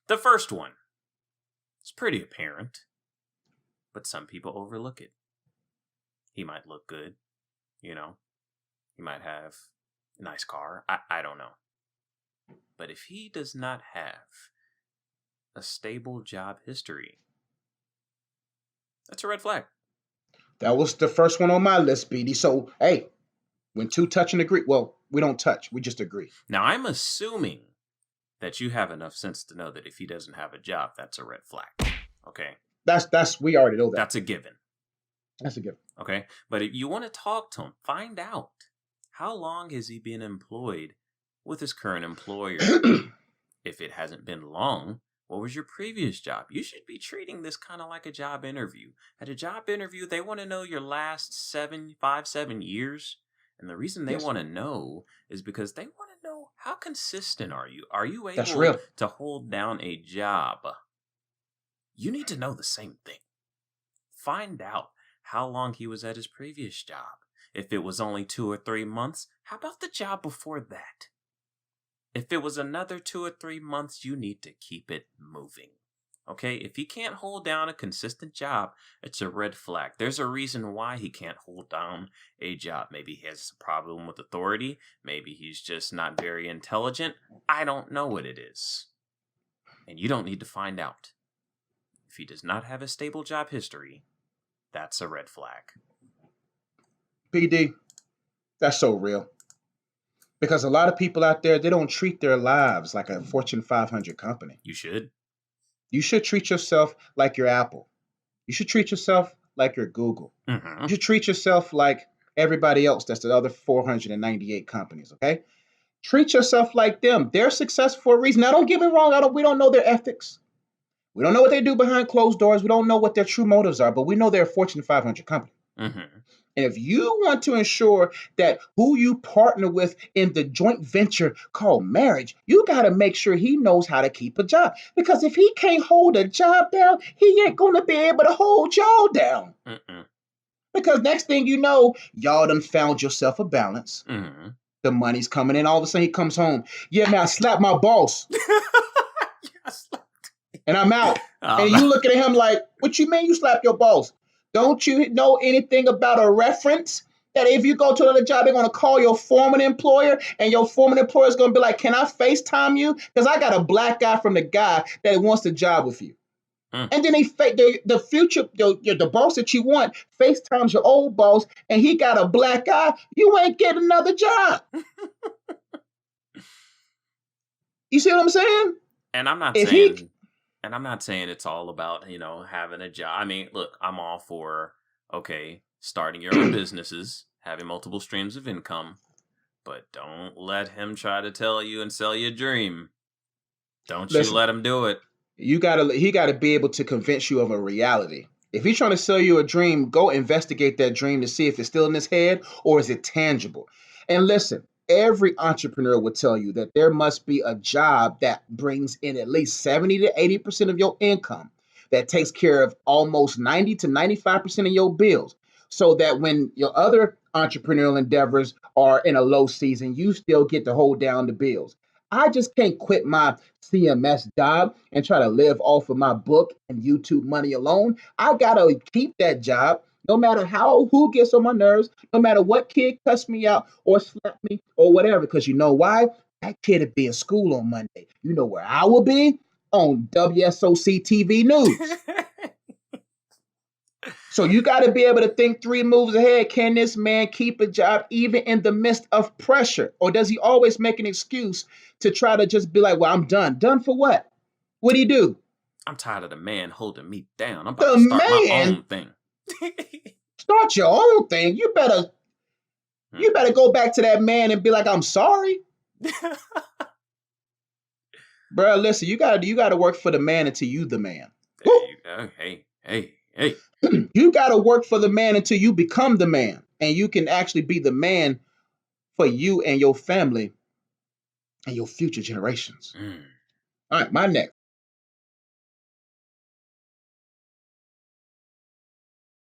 The first one is pretty apparent, but some people overlook it. He might look good, you know. He might have a nice car. I don't know. But if he does not have a stable job history, that's a red flag. That was the first one on my list, Speedy. So, hey, when two touch and agree, well, we don't touch, we just agree. Now, I'm assuming that you have enough sense to know that if he doesn't have a job, that's a red flag. Okay? That's we already know that. That's a given. That's a given. Okay? But if you want to talk to him, find out how long has he been employed with his current employer. If it hasn't been long, what was your previous job? You should be treating this kind of like a job interview. At a job interview, they want to know your last 7 years. And the reason they want to know is because they want to know, how consistent are you? Are you able to hold down a job? You need to know the same thing. Find out how long he was at his previous job. If it was only 2 or 3 months, how about the job before that? If it was another 2 or 3 months, you need to keep it moving. Okay? If he can't hold down a consistent job, it's a red flag. There's a reason why he can't hold down a job. Maybe he has a problem with authority. Maybe he's just not very intelligent. I don't know what it is. And you don't need to find out. If he does not have a stable job history, that's a red flag. PD, that's so real. Because a lot of people out there, they don't treat their lives like a Fortune 500 company. You should. You should treat yourself like your Apple. You should treat yourself like your Google. Mm-hmm. You should treat yourself like everybody else. That's the other 498 companies, okay? Treat yourself like them. They're successful for a reason. Now, don't get me wrong. We don't know their ethics. We don't know what they do behind closed doors. We don't know what their true motives are, but we know they're a Fortune 500 company. Mm-hmm. And if you want to ensure that who you partner with in the joint venture called marriage, you got to make sure he knows how to keep a job. Because if he can't hold a job down, he ain't going to be able to hold y'all down. Mm-mm. Because next thing you know, y'all done found yourself a balance. Mm-hmm. The money's coming in. All of a sudden he comes home. Yeah, man, I slapped my boss. And I'm out. And you looking at him like, what you mean you slapped your boss? Don't you know anything about a reference? That if you go to another job, they're going to call your former employer, and your former employer is going to be like, can I FaceTime you? Because I got a black guy from the guy that wants the job with you. And then the future, the boss that you want FaceTimes your old boss, and he got a black guy. You ain't getting another job. You see what I'm saying? And I'm not saying... And I'm not saying it's all about, having a job. I mean, look, I'm all for, starting your own businesses, having multiple streams of income, but don't let him try to tell you and sell you a dream. Don't you let him do it. He gotta be able to convince you of a reality. If he's trying to sell you a dream, go investigate that dream to see if it's still in his head or is it tangible. And listen, every entrepreneur will tell you that there must be a job that brings in at least 70 to 80% of your income, that takes care of almost 90 to 95% of your bills, so that when your other entrepreneurial endeavors are in a low season, you still get to hold down the bills. I just can't quit my CMS job and try to live off of my book and YouTube money alone. I gotta keep that job. No matter who gets on my nerves, no matter what kid cuss me out or slap me or whatever, because you know why? That kid would be in school on Monday. You know where I will be? On WSOC TV News. So you got to be able to think 3 moves ahead. Can this man keep a job even in the midst of pressure? Or does he always make an excuse to try to just be like, well, I'm done. Done for what? What'd he do? I'm tired of the man holding me down. I'm about to start my own thing. Start your own thing. You better go back to that man and be like, I'm sorry. Bro, listen, you gotta work for the man until you the man. There you go. Hey. You gotta work for the man until you become the man. And you can actually be the man for you and your family and your future generations. All right, my next.